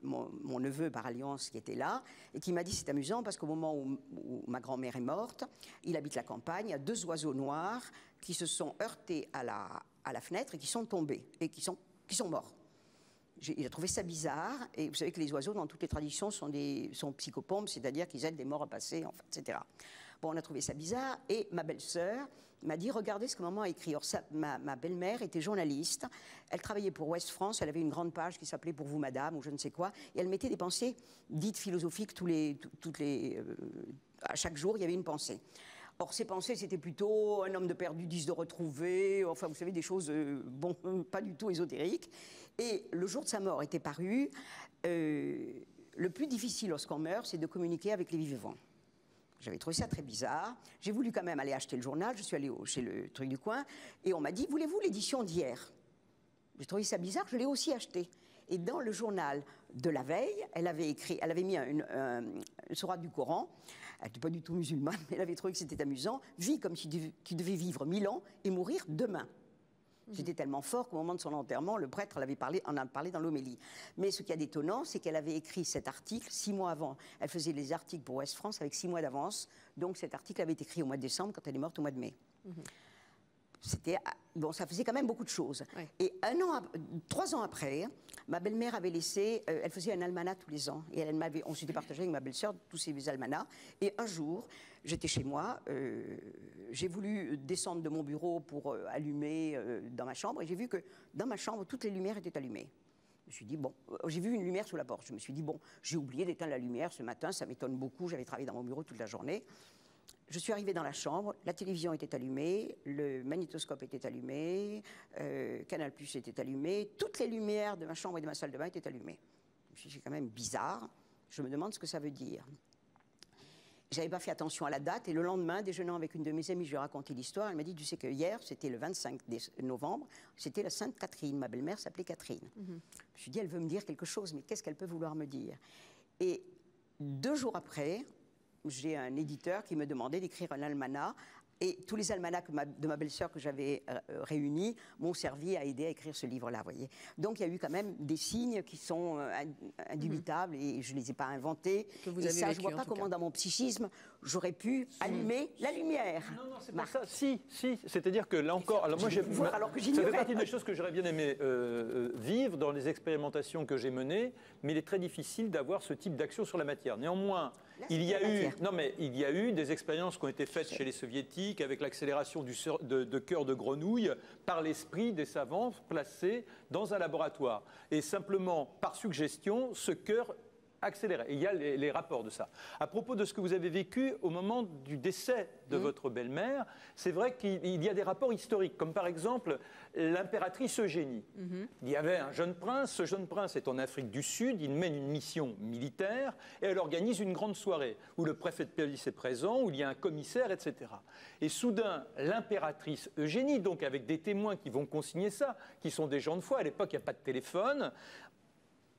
mon neveu par alliance qui était là et qui m'a dit, c'est amusant parce qu'au moment où ma grand-mère est morte, il habite la campagne, il y a 2 oiseaux noirs qui se sont heurtés à la fenêtre et qui sont tombés et qui sont morts. Il a trouvé ça bizarre, et vous savez que les oiseaux, dans toutes les traditions, sont psychopompes, c'est-à-dire qu'ils aident des morts à passer, enfin, etc. Bon, on a trouvé ça bizarre, et ma belle-sœur m'a dit, regardez ce que maman a écrit. Alors, ma belle-mère était journaliste, elle travaillait pour Ouest France, elle avait une grande page qui s'appelait Pour vous, madame, ou je ne sais quoi, et elle mettait des pensées dites philosophiques à chaque jour, il y avait une pensée. Or, ces pensées, c'était plutôt un homme de perdu, 10 de retrouvé, enfin, vous savez, des choses, pas du tout ésotériques. Et le jour de sa mort était paru, le plus difficile lorsqu'on meurt, c'est de communiquer avec les vivants. J'avais trouvé ça très bizarre. J'ai voulu quand même aller acheter le journal, je suis allée chez le truc du coin, et on m'a dit, voulez-vous l'édition d'hier? J'ai trouvé ça bizarre, je l'ai aussi acheté. Et dans le journal de la veille, elle avait mis une sourate du Coran. Elle n'était pas du tout musulmane, mais elle avait trouvé que c'était amusant. Vis comme si tu devais vivre 1000 ans et mourir demain. C'était tellement fort qu'au moment de son enterrement, le prêtre en a parlé dans l'homélie. Mais ce qui est d'étonnant, c'est qu'elle avait écrit cet article 6 mois avant. Elle faisait les articles pour Ouest France avec 6 mois d'avance. Donc cet article avait été écrit au mois de décembre quand elle est morte au mois de mai. Bon, ça faisait quand même beaucoup de choses. Ouais. Et 3 ans après, ma belle-mère avait laissé, elle faisait un almanach tous les ans. Et on s'était partagé avec ma belle-sœur tous ces almanachs. Et un jour, j'étais chez moi, j'ai voulu descendre de mon bureau pour allumer dans ma chambre. Et j'ai vu que dans ma chambre, toutes les lumières étaient allumées. Je me suis dit, bon, j'ai vu une lumière sous la porte. Je me suis dit, bon, j'ai oublié d'éteindre la lumière ce matin, ça m'étonne beaucoup. J'avais travaillé dans mon bureau toute la journée. Je suis arrivée dans la chambre, la télévision était allumée, le magnétoscope était allumé, Canal+ était allumé, toutes les lumières de ma chambre et de ma salle de bain étaient allumées. Je me suis dit, c'est quand même bizarre, je me demande ce que ça veut dire. Je n'avais pas fait attention à la date, et le lendemain, déjeunant avec une de mes amies, je lui ai raconté l'histoire. Elle m'a dit, tu sais que hier, c'était le 25 novembre, c'était la Sainte Catherine, ma belle-mère s'appelait Catherine. Je me suis dit, elle veut me dire quelque chose, mais qu'est-ce qu'elle peut vouloir me dire? Et 2 jours après, j'ai un éditeur qui me demandait d'écrire un almanach. Et tous les almanachs de ma belle-sœur que j'avais réunis m'ont servi à aider à écrire ce livre-là, voyez. Donc il y a eu quand même des signes qui sont indubitables et je ne les ai pas inventés. Et ça, je ne vois pas comment dans mon psychisme, j'aurais pu allumer la lumière. Non, non, c'est pas ça. Si, c'est-à-dire que là encore... Alors moi, ça fait partie des choses que j'aurais bien aimé vivre dans les expérimentations que j'ai menées, mais il est très difficile d'avoir ce type d'action sur la matière. Néanmoins, il y a eu des expériences qui ont été faites chez les soviétiques avec l'accélération de cœur de grenouille par l'esprit des savants placés dans un laboratoire. Et simplement, par suggestion, ce cœur accéléré. Et il y a les rapports de ça. À propos de ce que vous avez vécu au moment du décès de votre belle-mère, c'est vrai qu'il y a des rapports historiques, comme par exemple l'impératrice Eugénie. Il y avait un jeune prince, ce jeune prince est en Afrique du Sud, il mène une mission militaire et elle organise une grande soirée où le préfet de police est présent, où il y a un commissaire, etc. Et soudain, l'impératrice Eugénie, donc avec des témoins qui vont consigner ça, qui sont des gens de foi, à l'époque il n'y a pas de téléphone,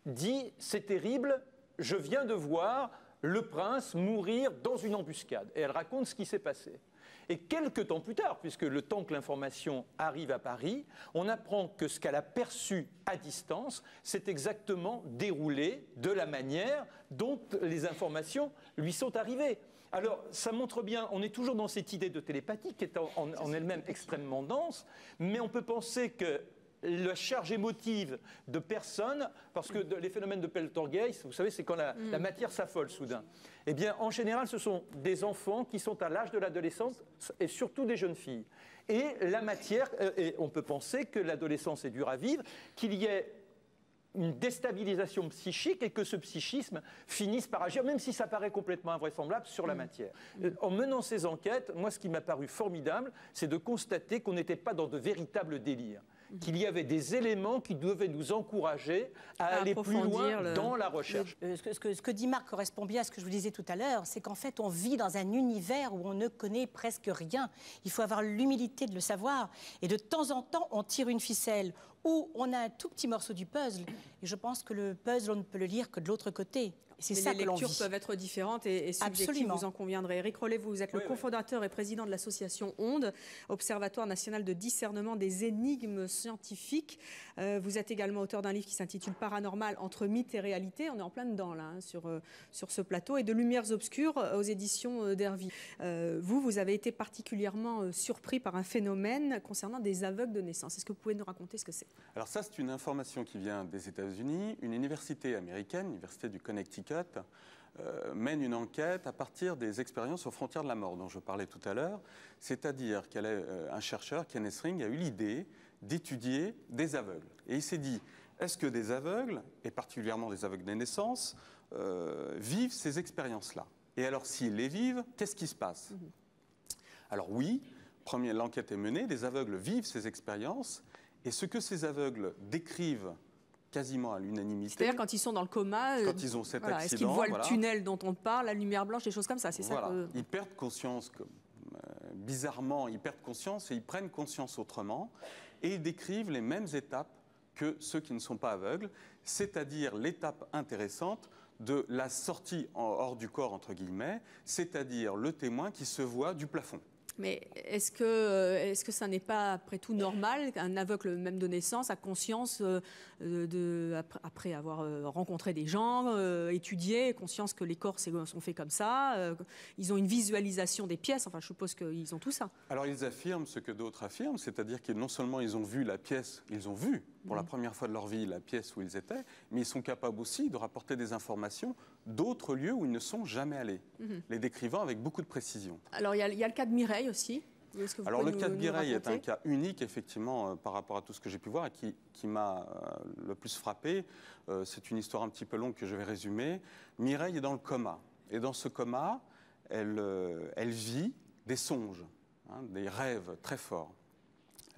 dit « c'est terrible ». Je viens de voir le prince mourir dans une embuscade. Et elle raconte ce qui s'est passé. Et quelques temps plus tard, puisque le temps que l'information arrive à Paris, on apprend que ce qu'elle a perçu à distance s'est exactement déroulé de la manière dont les informations lui sont arrivées. Alors, ça montre bien, on est toujours dans cette idée de télépathie qui est en elle-même extrêmement dense, mais on peut penser que la charge émotive de personnes, parce que les phénomènes de poltergeist, vous savez, c'est quand la matière s'affole soudain. Eh bien, en général, ce sont des enfants qui sont à l'âge de l'adolescence et surtout des jeunes filles. Et la matière, et on peut penser que l'adolescence est dure à vivre, qu'il y ait une déstabilisation psychique et que ce psychisme finisse par agir, même si ça paraît complètement invraisemblable, sur la matière. En menant ces enquêtes, moi, ce qui m'a paru formidable, c'est de constater qu'on n'était pas dans de véritables délires. Qu'il y avait des éléments qui devaient nous encourager à aller plus loin dans la recherche. Ce que dit Marc correspond bien à ce que je vous disais tout à l'heure, c'est qu'en fait, on vit dans un univers où on ne connaît presque rien. Il faut avoir l'humilité de le savoir. Et de temps en temps, on tire une ficelle où on a un tout petit morceau du puzzle. Et je pense que le puzzle, on ne peut le lire que de l'autre côté. C'est ça que l'on vit. Les lectures peuvent être différentes et subjectives, vous en conviendrez. Éric Rollet, vous êtes le cofondateur et président de l'association ONDE, Observatoire national de discernement des énigmes scientifiques. Vous êtes également auteur d'un livre qui s'intitule Paranormal entre mythe et réalité. On est en plein dedans là, sur ce plateau. Et de Lumières obscures aux éditions d'Hervy. Vous avez été particulièrement surpris par un phénomène concernant des aveugles de naissance. Est-ce que vous pouvez nous raconter ce que c'est? Alors ça, c'est une information qui vient des États-Unis. Une université américaine, l'université du Connecticut, mène une enquête à partir des expériences aux frontières de la mort dont je parlais tout à l'heure. C'est-à-dire qu'un chercheur, Kenneth Ring, a eu l'idée d'étudier des aveugles. Et il s'est dit, est-ce que des aveugles, et particulièrement des aveugles de naissance, vivent ces expériences-là? Et alors, s'ils les vivent, qu'est-ce qui se passe? Alors oui, l'enquête est menée, des aveugles vivent ces expériences, et ce que ces aveugles décrivent quasiment à l'unanimité. C'est-à-dire quand ils sont dans le coma, quand ils ont cet accident, est-ce qu'ils voient le tunnel dont on parle, la lumière blanche, des choses comme ça, c'est ça que... Ils perdent conscience, bizarrement, ils perdent conscience et ils prennent conscience autrement et ils décrivent les mêmes étapes que ceux qui ne sont pas aveugles, c'est-à-dire l'étape intéressante de la sortie hors du corps, entre guillemets, c'est-à-dire le témoin qui se voit du plafond. Mais est-ce que ça n'est pas, après tout, normal qu'un aveugle, même de naissance, a conscience, après avoir rencontré des gens, étudié, conscience que les corps sont faits comme ça, ils ont une visualisation des pièces, enfin je suppose qu'ils ont tout ça. Alors ils affirment ce que d'autres affirment, c'est-à-dire que non seulement ils ont vu la pièce, ils ont vu pour la première fois de leur vie la pièce où ils étaient, mais ils sont capables aussi de rapporter des informations d'autres lieux où ils ne sont jamais allés, les décrivant avec beaucoup de précision. Alors il y a le cas de Mireille aussi. Alors le cas de Mireille est un cas unique effectivement par rapport à tout ce que j'ai pu voir et qui m'a le plus frappé. C'est une histoire un petit peu longue que je vais résumer. Mireille est dans le coma et dans ce coma, elle vit des songes, des rêves très forts.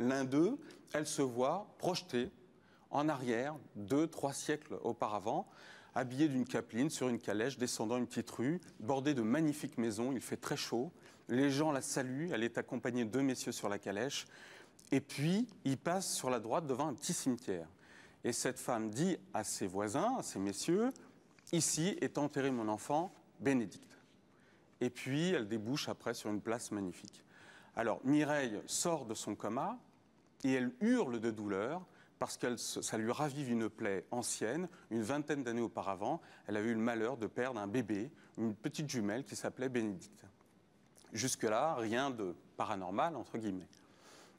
L'un d'eux, elle se voit projetée en arrière 2-3 siècles auparavant, habillée d'une capeline sur une calèche, descendant une petite rue, bordée de magnifiques maisons, il fait très chaud. Les gens la saluent, elle est accompagnée de 2 messieurs sur la calèche. Et puis, ils passent sur la droite devant un petit cimetière. Et cette femme dit à ses voisins, à ces messieurs, « Ici est enterré mon enfant, Bénédicte ». Et puis, elle débouche après sur une place magnifique. Alors, Mireille sort de son coma et elle hurle de douleur parce que ça lui ravive une plaie ancienne. Une vingtaine d'années auparavant, elle avait eu le malheur de perdre un bébé, une petite jumelle qui s'appelait Bénédicte. Jusque-là, rien de paranormal, entre guillemets.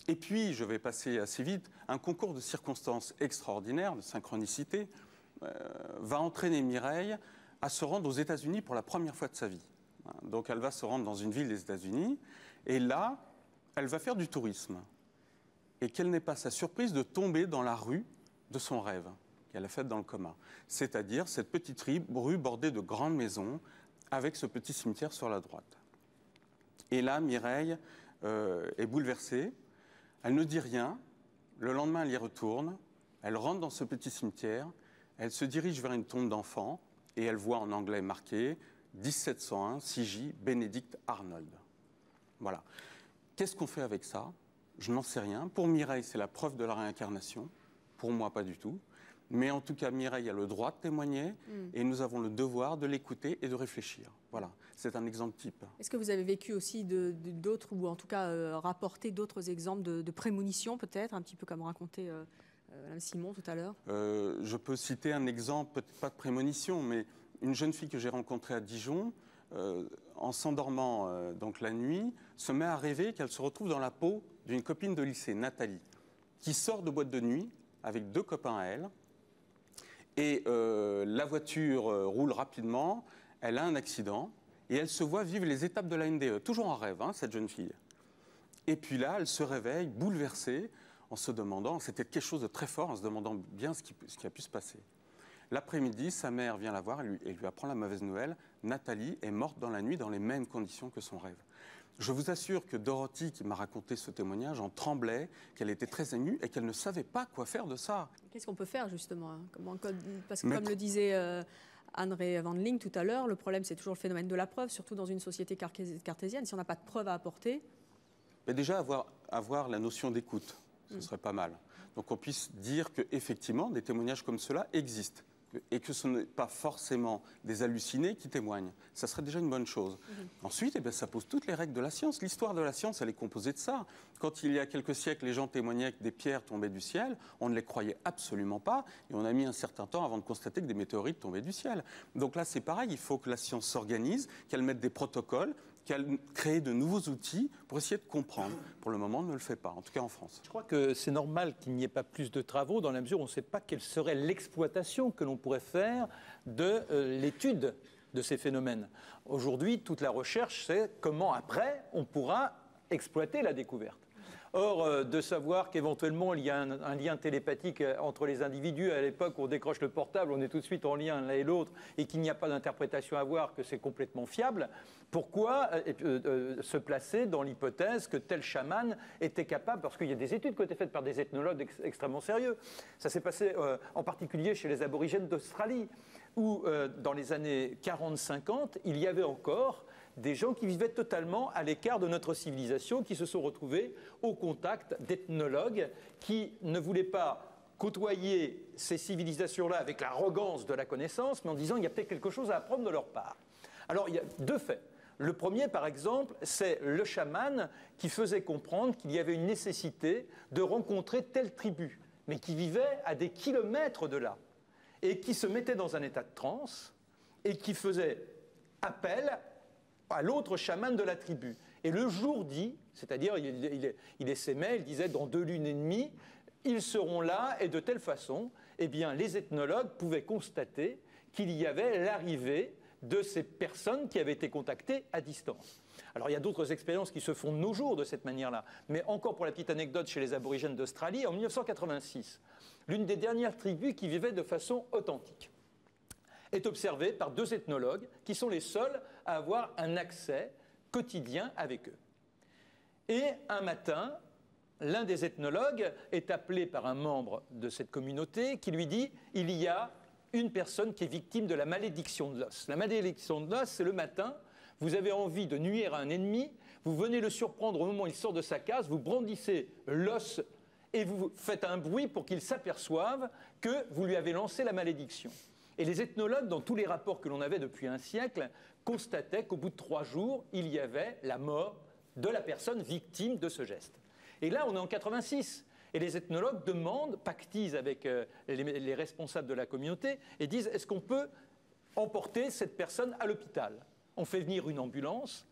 Et puis, je vais passer assez vite, un concours de circonstances extraordinaires, de synchronicité, va entraîner Mireille à se rendre aux États-Unis pour la première fois de sa vie. Donc, elle va se rendre dans une ville des États-Unis, et là, elle va faire du tourisme. Et quelle n'est pas sa surprise de tomber dans la rue de son rêve, qu'elle a faite dans le coma. C'est-à-dire cette petite rue bordée de grandes maisons, avec ce petit cimetière sur la droite. Et là, Mireille est bouleversée. Elle ne dit rien. Le lendemain, elle y retourne. Elle rentre dans ce petit cimetière. Elle se dirige vers une tombe d'enfant. Et elle voit en anglais marqué 1701, C.J. Benedict Arnold. Voilà. Qu'est-ce qu'on fait avec ça? Je n'en sais rien. Pour Mireille, c'est la preuve de la réincarnation. Pour moi, pas du tout. Mais en tout cas, Mireille a le droit de témoigner et nous avons le devoir de l'écouter et de réfléchir. Voilà, c'est un exemple type. Est-ce que vous avez vécu aussi d'autres, ou en tout cas rapporté d'autres exemples de prémonitions peut-être, un petit peu comme racontait Mme Simon tout à l'heure? Je peux citer un exemple, peut-être pas de prémonition, mais une jeune fille que j'ai rencontrée à Dijon, en s'endormant donc la nuit, se met à rêver qu'elle se retrouve dans la peau d'une copine de lycée, Nathalie, qui sort de boîte de nuit avec 2 copains à elle. Et la voiture roule rapidement, elle a un accident et elle se voit vivre les étapes de la NDE, toujours en rêve, cette jeune fille. Et puis là, elle se réveille bouleversée en se demandant, c'était quelque chose de très fort, en se demandant bien ce qui a pu se passer. L'après-midi, sa mère vient la voir et lui apprend la mauvaise nouvelle. Nathalie est morte dans la nuit dans les mêmes conditions que son rêve. Je vous assure que Dorothy, qui m'a raconté ce témoignage, en tremblait, qu'elle était très émue et qu'elle ne savait pas quoi faire de ça. Qu'est-ce qu'on peut faire justement? Parce que comme le disait Anne-Ray Van Ling tout à l'heure, le problème c'est toujours le phénomène de la preuve, surtout dans une société cartésienne. Si on n'a pas de preuves à apporter... Mais déjà, avoir la notion d'écoute, ce serait pas mal. Donc on puisse dire qu'effectivement, des témoignages comme cela existent. Et que ce n'est pas forcément des hallucinés qui témoignent. Ça serait déjà une bonne chose. Ensuite, ça pose toutes les règles de la science. L'histoire de la science, elle est composée de ça. Quand il y a quelques siècles, les gens témoignaient que des pierres tombaient du ciel, on ne les croyait absolument pas. Et on a mis un certain temps avant de constater que des météorites tombaient du ciel. Donc là, c'est pareil. Il faut que la science s'organise, qu'elle mette des protocoles, qu'elle crée de nouveaux outils pour essayer de comprendre. Pour le moment, on ne le fait pas, en tout cas en France. Je crois que c'est normal qu'il n'y ait pas plus de travaux dans la mesure où on ne sait pas quelle serait l'exploitation que l'on pourrait faire de l'étude de ces phénomènes. Aujourd'hui, toute la recherche, c'est comment après on pourra exploiter la découverte. Or, de savoir qu'éventuellement il y a un lien télépathique entre les individus, à l'époque où on décroche le portable, on est tout de suite en lien l'un et l'autre, et qu'il n'y a pas d'interprétation à avoir, que c'est complètement fiable, pourquoi se placer dans l'hypothèse que tel chaman était capable, parce qu'il y a des études qui ont été faites par des ethnologues extrêmement sérieux. Ça s'est passé en particulier chez les aborigènes d'Australie, où dans les années 40-50, il y avait encore des gens qui vivaient totalement à l'écart de notre civilisation, qui se sont retrouvés au contact d'ethnologues qui ne voulaient pas côtoyer ces civilisations-là avec l'arrogance de la connaissance, mais en disant qu'il y a peut-être quelque chose à apprendre de leur part. Alors, il y a 2 faits. Le premier, par exemple, c'est le chaman qui faisait comprendre qu'il y avait une nécessité de rencontrer telle tribu, mais qui vivait à des kilomètres de là, et qui se mettait dans un état de transe, et qui faisait appel à l'autre chaman de la tribu. Et le jour dit, c'est-à-dire il essaimait, il disait dans 2 lunes et demie, ils seront là, et de telle façon, eh bien, les ethnologues pouvaient constater qu'il y avait l'arrivée de ces personnes qui avaient été contactées à distance. Alors il y a d'autres expériences qui se font de nos jours de cette manière-là, mais encore pour la petite anecdote, chez les aborigènes d'Australie, en 1986, l'une des dernières tribus qui vivait de façon authentique est observée par 2 ethnologues qui sont les seuls à avoir un accès quotidien avec eux. Et un matin, l'un des ethnologues est appelé par un membre de cette communauté qui lui dit « il y a une personne qui est victime de la malédiction de l'os. La malédiction de l'os, c'est le matin, vous avez envie de nuire à un ennemi, vous venez le surprendre au moment où il sort de sa case, vous brandissez l'os et vous faites un bruit pour qu'il s'aperçoive que vous lui avez lancé la malédiction. » Et les ethnologues, dans tous les rapports que l'on avait depuis un siècle, constataient qu'au bout de 3 jours, il y avait la mort de la personne victime de ce geste. Et là, on est en 86. Et les ethnologues demandent, pactisent avec les responsables de la communauté et disent « est-ce qu'on peut emporter cette personne à l'hôpital ?» On fait venir une ambulance,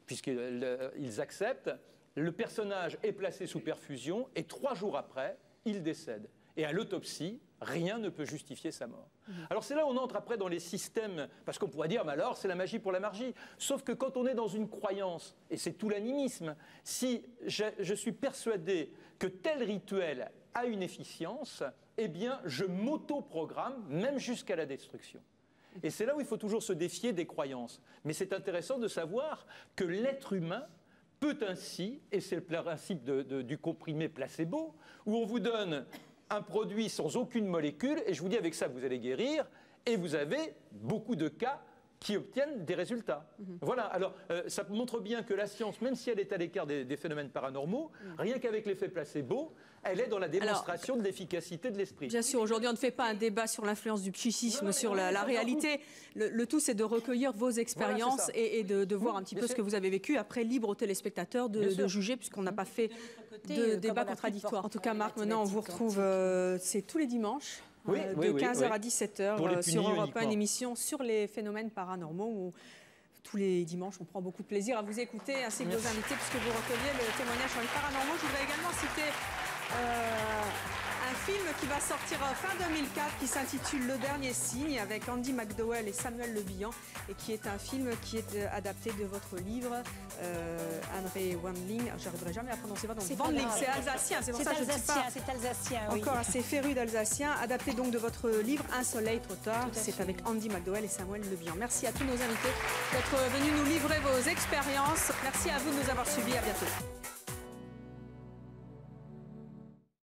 puisqu'ils acceptent. Le personnage est placé sous perfusion et 3 jours après, il décède. Et à l'autopsie, rien ne peut justifier sa mort. Alors c'est là où on entre après dans les systèmes, parce qu'on pourrait dire, mais alors c'est la magie pour la magie. Sauf que quand on est dans une croyance, et c'est tout l'animisme, si je suis persuadé que tel rituel a une efficience, eh bien je m'auto-programme, même jusqu'à la destruction. Et c'est là où il faut toujours se défier des croyances. Mais c'est intéressant de savoir que l'être humain peut ainsi, et c'est le principe du comprimé placebo, où on vous donne un produit sans aucune molécule, et je vous dis avec ça vous allez guérir, et vous avez beaucoup de cas qui obtiennent des résultats. Voilà, alors ça montre bien que la science, même si elle est à l'écart des phénomènes paranormaux, rien qu'avec l'effet placebo, elle est dans la démonstration de l'efficacité de l'esprit. Bien sûr, aujourd'hui on ne fait pas un débat sur l'influence du psychisme sur la réalité. Le tout c'est de recueillir vos expériences et de voir un petit peu ce que vous avez vécu. Après, libre aux téléspectateurs de juger, puisqu'on n'a pas fait de débat contradictoire. En tout cas, Marc, maintenant on vous retrouve, c'est tous les dimanches. De 15h à 17h sur Europe 1, une émission sur les phénomènes paranormaux où tous les dimanches on prend beaucoup de plaisir à vous écouter ainsi que vos invités puisque vous recueillez le témoignage sur les paranormaux. Je voudrais également citer un film qui va sortir fin 2004 qui s'intitule Le Dernier Signe avec Andy McDowell et Samuel Le Bihan et qui est un film qui est adapté de votre livre André Wandling, je n'arriverai jamais à prononcer votre nom. Wandling, c'est alsacien, c'est pour ça que je ne suis pas c'est alsacien, encore assez féru d'alsacien, adapté donc de votre livre Un soleil trop tard. C'est avec Andy McDowell et Samuel Le Bihan. Merci à tous nos invités d'être venus nous livrer vos expériences. Merci à vous de nous avoir suivis. À bientôt.